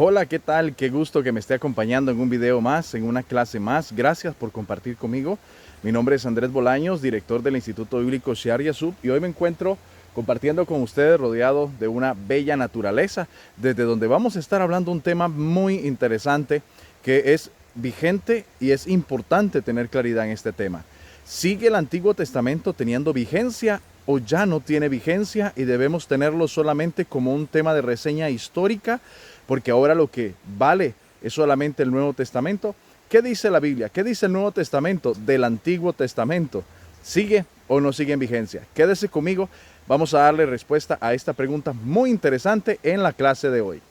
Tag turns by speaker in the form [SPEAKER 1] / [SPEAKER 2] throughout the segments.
[SPEAKER 1] Hola, ¿qué tal? Qué gusto que me esté acompañando en un video más, en una clase más. Gracias por compartir conmigo. Mi nombre es Andrés Bolaños, director del Instituto Bíblico Shear Yasub, y hoy me encuentro compartiendo con ustedes rodeado de una bella naturaleza, desde donde vamos a estar hablando un tema muy interesante que es vigente y es importante tener claridad en este tema. ¿Sigue el Antiguo Testamento teniendo vigencia o ya no tiene vigencia y debemos tenerlo solamente como un tema de reseña histórica? Porque ahora lo que vale es solamente el Nuevo Testamento. ¿Qué dice la Biblia? ¿Qué dice el Nuevo Testamento del Antiguo Testamento? ¿Sigue o no sigue en vigencia? Quédese conmigo, vamos a darle respuesta a esta pregunta muy interesante en la clase de hoy.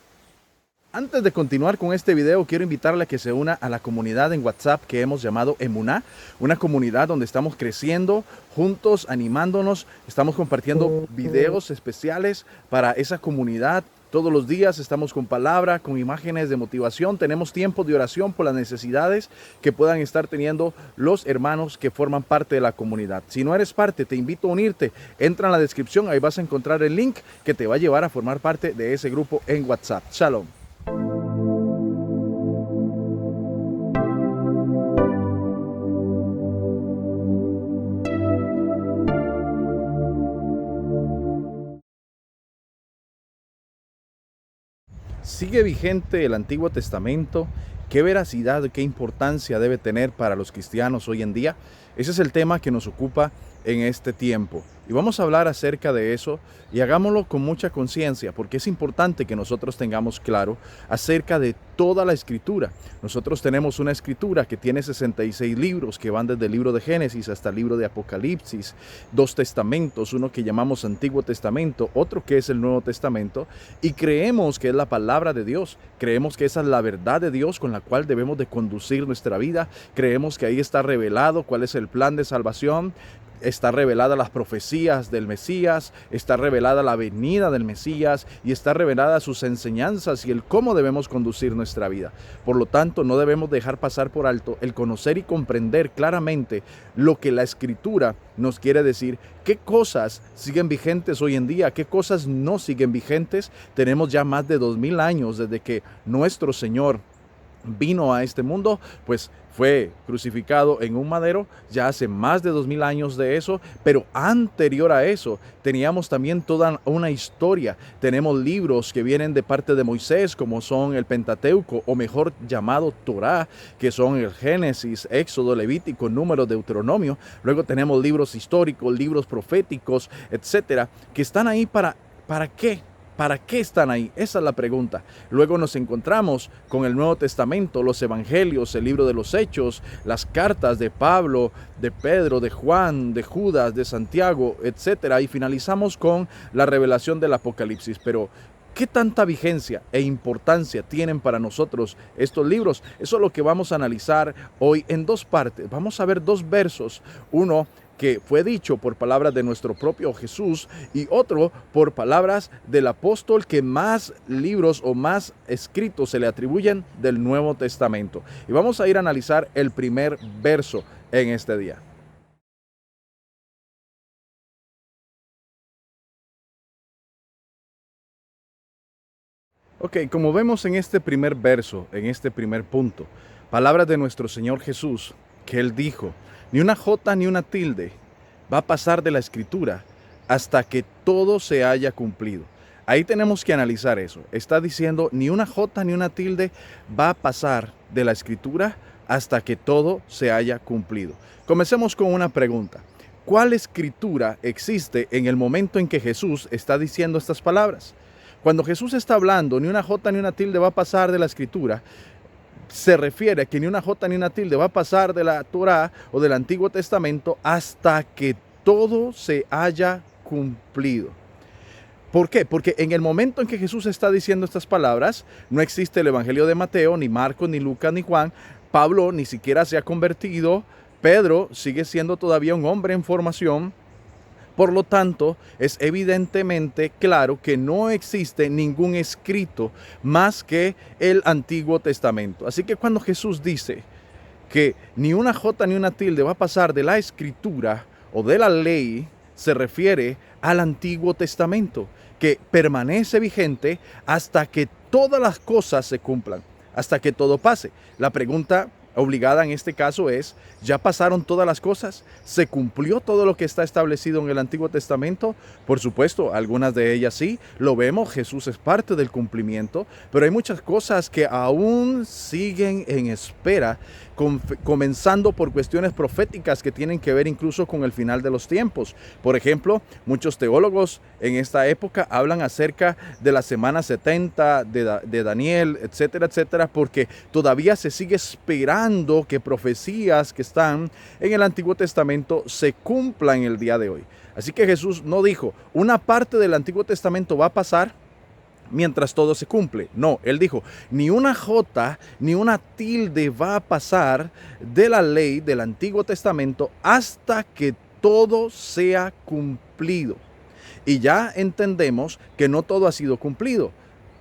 [SPEAKER 1] Antes de continuar con este video, quiero invitarle a que se una a la comunidad en WhatsApp que hemos llamado Emuná, una comunidad donde estamos creciendo juntos, animándonos, estamos compartiendo videos especiales para esa comunidad. Todos los días estamos con palabra, con imágenes de motivación, tenemos tiempo de oración por las necesidades que puedan estar teniendo los hermanos que forman parte de la comunidad. Si no eres parte, te invito a unirte, entra en la descripción, ahí vas a encontrar el link que te va a llevar a formar parte de ese grupo en WhatsApp. Shalom. ¿Sigue vigente el Antiguo Testamento? ¿Qué veracidad, qué importancia debe tener para los cristianos hoy en día? Ese es el tema que nos ocupa en este tiempo. Y vamos a hablar acerca de eso y hagámoslo con mucha conciencia, porque es importante que nosotros tengamos claro acerca de toda la escritura. Nosotros tenemos una escritura que tiene 66 libros que van desde el libro de Génesis hasta el libro de Apocalipsis, 2 testamentos, uno que llamamos Antiguo Testamento, otro que es el Nuevo Testamento, y creemos que es la palabra de Dios, creemos que esa es la verdad de Dios con la cual debemos de conducir nuestra vida, creemos que ahí está revelado cuál es el plan de salvación. Está revelada las profecías del Mesías, está revelada la venida del Mesías y está revelada sus enseñanzas y el cómo debemos conducir nuestra vida. Por lo tanto, no debemos dejar pasar por alto el conocer y comprender claramente lo que la Escritura nos quiere decir, qué cosas siguen vigentes hoy en día, qué cosas no siguen vigentes. Tenemos ya más de 2000 años desde que nuestro Señor vino a este mundo, pues fue crucificado en un madero ya hace más de 2000 años de eso, pero anterior a eso teníamos también toda una historia. Tenemos libros que vienen de parte de Moisés, como son el Pentateuco, o mejor llamado Torá, que son el Génesis, Éxodo, Levítico, Número, Deuteronomio. Luego tenemos libros históricos, libros proféticos, etcétera, que están ahí ¿para qué? ¿Para qué están ahí? Esa es la pregunta. Luego nos encontramos con el Nuevo Testamento, los Evangelios, el libro de los Hechos, las cartas de Pablo, de Pedro, de Juan, de Judas, de Santiago, etc. Y finalizamos con la revelación del Apocalipsis. Pero, ¿qué tanta vigencia e importancia tienen para nosotros estos libros? Eso es lo que vamos a analizar hoy en dos partes. Vamos a ver dos versos. Uno que fue dicho por palabras de nuestro propio Jesús y otro por palabras del apóstol que más libros o más escritos se le atribuyen del Nuevo Testamento. Y vamos a ir a analizar el primer verso en este día. Ok, como vemos en este primer verso, en este primer punto, palabras de nuestro Señor Jesús, que Él dijo, ni una jota ni una tilde va a pasar de la Escritura hasta que todo se haya cumplido. Ahí tenemos que analizar eso. Está diciendo, ni una jota ni una tilde va a pasar de la Escritura hasta que todo se haya cumplido. Comencemos con una pregunta. ¿Cuál escritura existe en el momento en que Jesús está diciendo estas palabras? Cuando Jesús está hablando, ni una jota ni una tilde va a pasar de la Escritura, se refiere a que ni una jota ni una tilde va a pasar de la Torá o del Antiguo Testamento hasta que todo se haya cumplido. ¿Por qué? Porque en el momento en que Jesús está diciendo estas palabras, no existe el Evangelio de Mateo, ni Marcos, ni Lucas, ni Juan. Pablo ni siquiera se ha convertido. Pedro sigue siendo todavía un hombre en formación. Por lo tanto, es evidentemente claro que no existe ningún escrito más que el Antiguo Testamento. Así que cuando Jesús dice que ni una jota ni una tilde va a pasar de la Escritura o de la ley, se refiere al Antiguo Testamento, que permanece vigente hasta que todas las cosas se cumplan, hasta que todo pase. La pregunta obligada en este caso es, ¿ya pasaron todas las cosas? ¿Se cumplió todo lo que está establecido en el Antiguo Testamento? Por supuesto, algunas de ellas sí, lo vemos, Jesús es parte del cumplimiento, pero hay muchas cosas que aún siguen en espera, comenzando por cuestiones proféticas que tienen que ver incluso con el final de los tiempos. Por ejemplo, muchos teólogos en esta época hablan acerca de la semana 70 de Daniel, etcétera, etcétera, porque todavía se sigue esperando que profecías que están en el Antiguo Testamento se cumplan en el día de hoy. Así que Jesús no dijo, una parte del Antiguo Testamento va a pasar mientras todo se cumple. No, él dijo, ni una jota ni una tilde va a pasar de la ley del Antiguo Testamento hasta que todo sea cumplido. Y ya entendemos que no todo ha sido cumplido.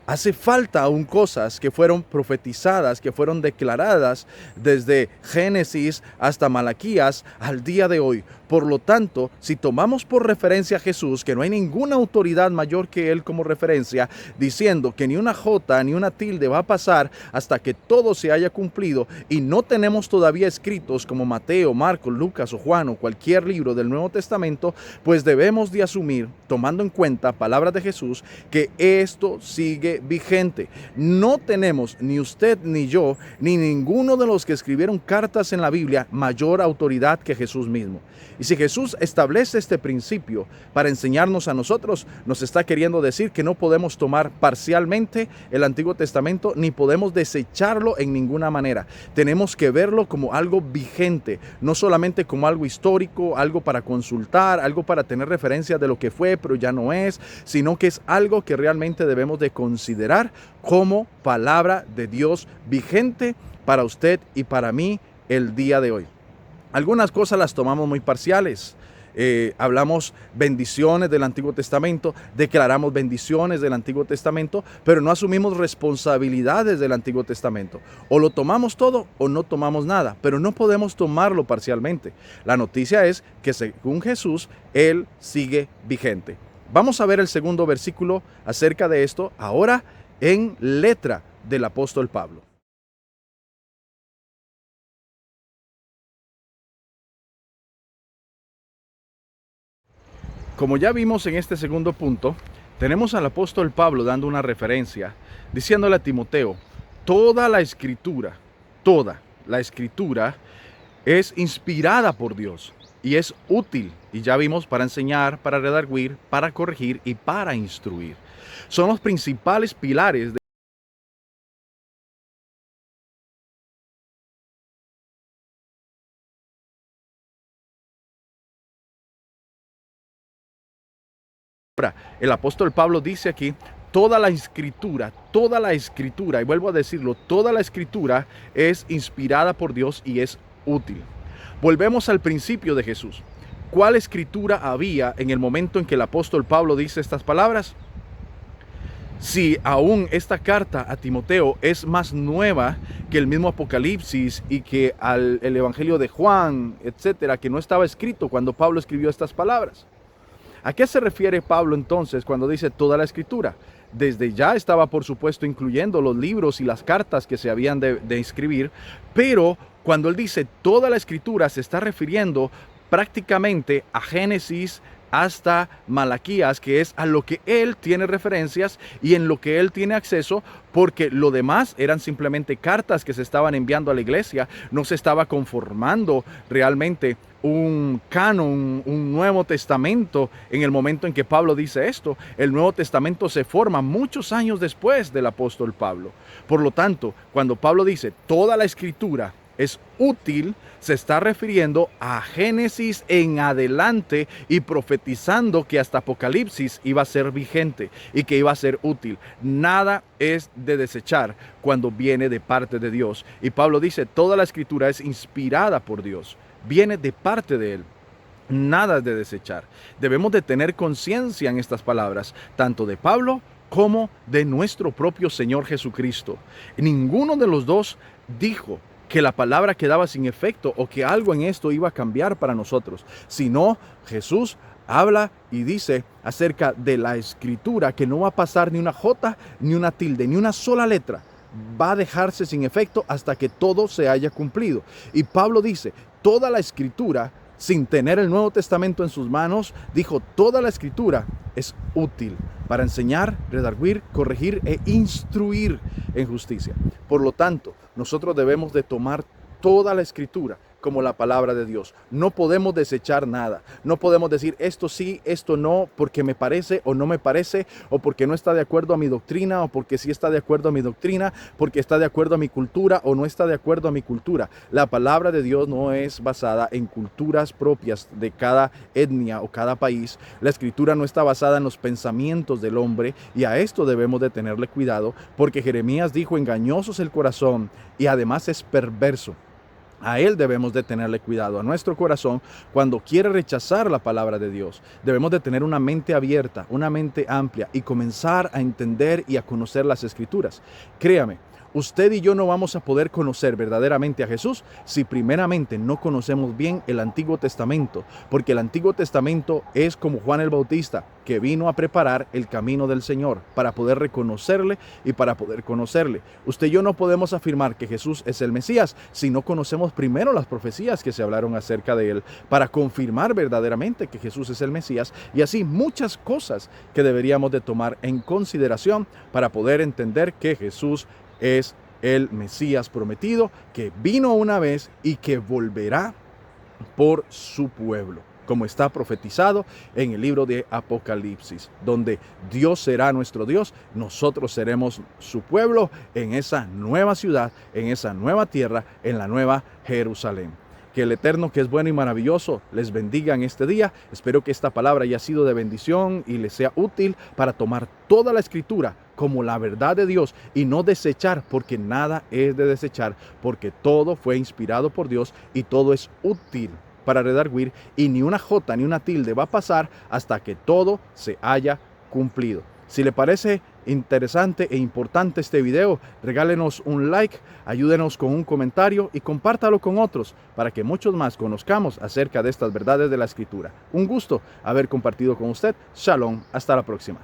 [SPEAKER 1] Hace falta aún cosas que fueron profetizadas, que fueron declaradas desde Génesis hasta Malaquías al día de hoy. Por lo tanto, si tomamos por referencia a Jesús, que no hay ninguna autoridad mayor que Él como referencia, diciendo que ni una jota ni una tilde va a pasar hasta que todo se haya cumplido, y no tenemos todavía escritos como Mateo, Marcos, Lucas o Juan o cualquier libro del Nuevo Testamento, pues debemos de asumir, tomando en cuenta palabras de Jesús, que esto sigue vigente. No tenemos ni usted ni yo, ni ninguno de los que escribieron cartas en la Biblia mayor autoridad que Jesús mismo. Y si Jesús establece este principio para enseñarnos a nosotros, nos está queriendo decir que no podemos tomar parcialmente el Antiguo Testamento ni podemos desecharlo en ninguna manera. Tenemos que verlo como algo vigente, no solamente como algo histórico, algo para consultar, algo para tener referencia de lo que fue pero ya no es, sino que es algo que realmente debemos de considerar como palabra de Dios vigente para usted y para mí el día de hoy. Algunas cosas las tomamos muy parciales. Hablamos bendiciones del Antiguo Testamento, declaramos bendiciones del Antiguo Testamento, pero no asumimos responsabilidades del Antiguo Testamento. O lo tomamos todo o no tomamos nada, pero no podemos tomarlo parcialmente. La noticia es que según Jesús, Él sigue vigente. Vamos a ver el segundo versículo acerca de esto, ahora en letra del apóstol Pablo. Como ya vimos en este segundo punto, tenemos al apóstol Pablo dando una referencia, diciéndole a Timoteo, toda la escritura es inspirada por Dios y es útil, y ya vimos, para enseñar, para redarguir, para corregir y para instruir. Son los principales pilares de el apóstol Pablo dice aquí, toda la escritura, y vuelvo a decirlo, toda la escritura es inspirada por Dios y es útil. Volvemos al principio de Jesús. ¿Cuál escritura había en el momento en que el apóstol Pablo dice estas palabras? Si aún esta carta a Timoteo es más nueva que el mismo Apocalipsis y que el Evangelio de Juan, etcétera, que no estaba escrito cuando Pablo escribió estas palabras. ¿A qué se refiere Pablo entonces cuando dice toda la escritura? Desde ya estaba, por supuesto, incluyendo los libros y las cartas que se habían de escribir, pero cuando él dice toda la escritura se está refiriendo prácticamente a Génesis hasta Malaquías, que es a lo que él tiene referencias y en lo que él tiene acceso, porque lo demás eran simplemente cartas que se estaban enviando a la iglesia, no se estaba conformando realmente un canon, un Nuevo Testamento en el momento en que Pablo dice esto. El Nuevo Testamento se forma muchos años después del apóstol Pablo. Por lo tanto, cuando Pablo dice toda la escritura es útil, se está refiriendo a Génesis en adelante y profetizando que hasta Apocalipsis iba a ser vigente y que iba a ser útil. Nada es de desechar cuando viene de parte de Dios. Y Pablo dice, toda la escritura es inspirada por Dios, viene de parte de Él. Nada es de desechar. Debemos de tener conciencia en estas palabras, tanto de Pablo como de nuestro propio Señor Jesucristo. Ninguno de los dos dijo que la palabra quedaba sin efecto o que algo en esto iba a cambiar para nosotros, sino Jesús habla y dice acerca de la escritura que no va a pasar ni una jota, ni una tilde, ni una sola letra. Va a dejarse sin efecto hasta que todo se haya cumplido. Y Pablo dice, toda la escritura, sin tener el Nuevo Testamento en sus manos, dijo, toda la escritura es útil para enseñar, redarguir, corregir e instruir en justicia. Por lo tanto, nosotros debemos de tomar toda la escritura como la palabra de Dios. No podemos desechar nada. No podemos decir esto sí, esto no, porque me parece o no me parece, o porque no está de acuerdo a mi doctrina, o porque sí está de acuerdo a mi doctrina, porque está de acuerdo a mi cultura o no está de acuerdo a mi cultura. La palabra de Dios no es basada en culturas propias de cada etnia o cada país. La escritura no está basada en los pensamientos del hombre, y a esto debemos de tenerle cuidado, porque Jeremías dijo, engañoso es el corazón y además es perverso. A él debemos de tenerle cuidado, a nuestro corazón, cuando quiere rechazar la palabra de Dios. Debemos de tener una mente abierta, una mente amplia y comenzar a entender y a conocer las Escrituras. Créame, usted y yo no vamos a poder conocer verdaderamente a Jesús si primeramente no conocemos bien el Antiguo Testamento, porque el Antiguo Testamento es como Juan el Bautista, que vino a preparar el camino del Señor para poder reconocerle y para poder conocerle. Usted y yo no podemos afirmar que Jesús es el Mesías si no conocemos primero las profecías que se hablaron acerca de él, para confirmar verdaderamente que Jesús es el Mesías, y así muchas cosas que deberíamos de tomar en consideración para poder entender que Jesús es el Mesías prometido, que vino una vez y que volverá por su pueblo, como está profetizado en el libro de Apocalipsis, donde Dios será nuestro Dios, nosotros seremos su pueblo en esa nueva ciudad, en esa nueva tierra, en la nueva Jerusalén. Que el Eterno, que es bueno y maravilloso, les bendiga en este día. Espero que esta palabra haya sido de bendición y les sea útil para tomar toda la Escritura como la verdad de Dios y no desechar, porque nada es de desechar, porque todo fue inspirado por Dios y todo es útil para redarguir, y ni una jota ni una tilde va a pasar hasta que todo se haya cumplido. Si le parece interesante e importante este video, regálenos un like, ayúdenos con un comentario y compártalo con otros para que muchos más conozcamos acerca de estas verdades de la Escritura. Un gusto haber compartido con usted. Shalom, hasta la próxima.